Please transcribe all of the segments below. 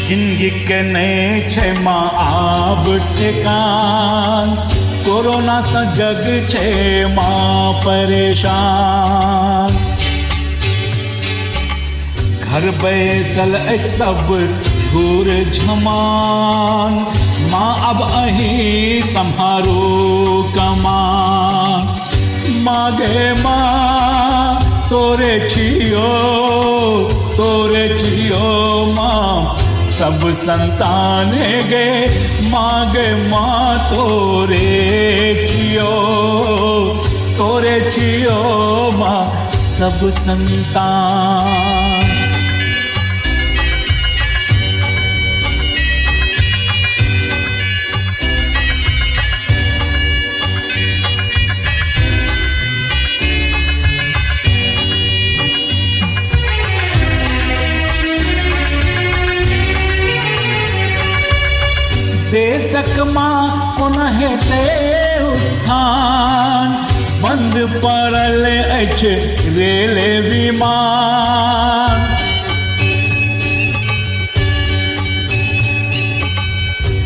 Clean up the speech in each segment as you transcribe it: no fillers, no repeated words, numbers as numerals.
जिंदगी के नए छे माँ आब ठेकान, कोरोना से जग छे माँ परेशान। घर बैसल एक सब घूर झमान, माँ अब अही सम्हारो कमान। मागे माँ तोरे छियो माँ सब संतान गे, मागे माँ तोरे छियो माँ सब संतान। देशक माँ पुनः ते उत्थान, बंद पड़ल अछि रेल विमान।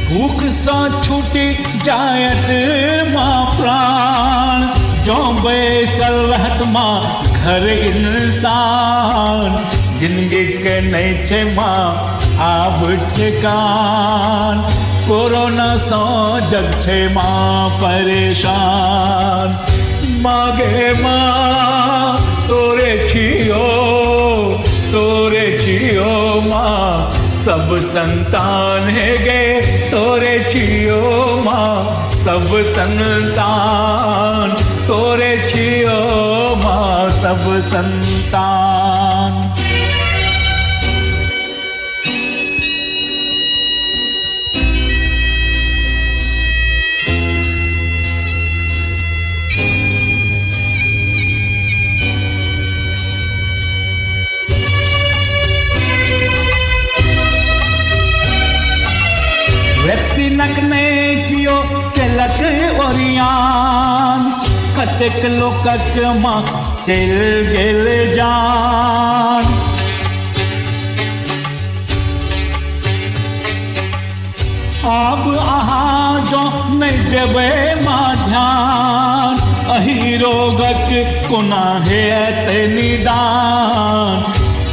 भूख सा छूटी जायत माँ प्राण, जो बैसल रहत माँ घर इंसान। जिंदगी के नहीं छे माँ आब ठेकान, कोरोना सो जग छे माँ परेशान। मागे माँ तोरे छियो माँ सब संतान है गे, तोरे छियो माँ सब संतान। तोरे छियो माँ सब संतान। वैक्सीनक ने कियो केलक ओरियान, कतेक लोकक माँ चल गेल जान। आब अहाँ जो नहीं देबै माँ ध्यान, अही रोगक कोना हेत निदान।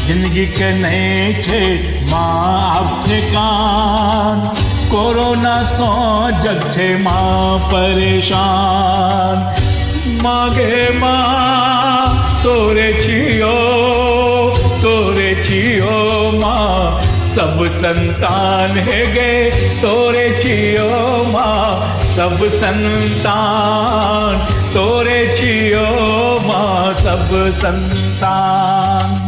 जिंदगी के नहीं छे माँ आब ठेकान, कोरोना सो जग छे माँ परेशान। मागे माँ तोरे छियो माँ सब संतान है गे, तोरे छियो माँ सब संतान। तोरे छियो माँ सब संतान।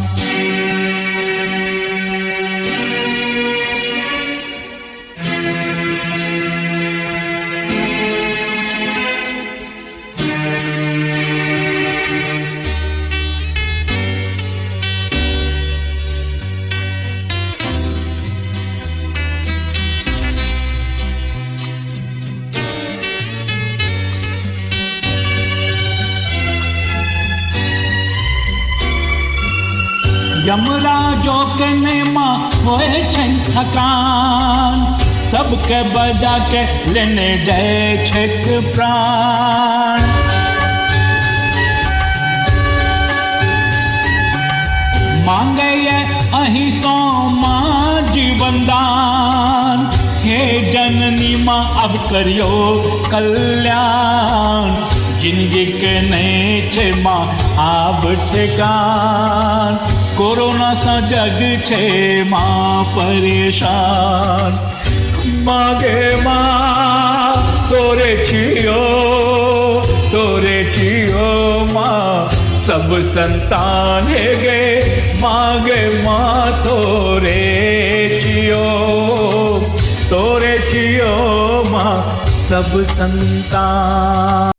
यमराजो के नेमा होए छन थकान, सबके बजा के लेने जाए छक प्राण। मांगे ये अही सो माँ जीवन दान, हे जननी माँ अब करियो कल्याण। जिंदगी के नहीं छे माँ आब ठेकान, कोरोना सा जग छे माँ परेशान। मागे माँ तोरे छियो माँ सब संतान है गे, मागे माँ तोरे छियो माँ सब संतान।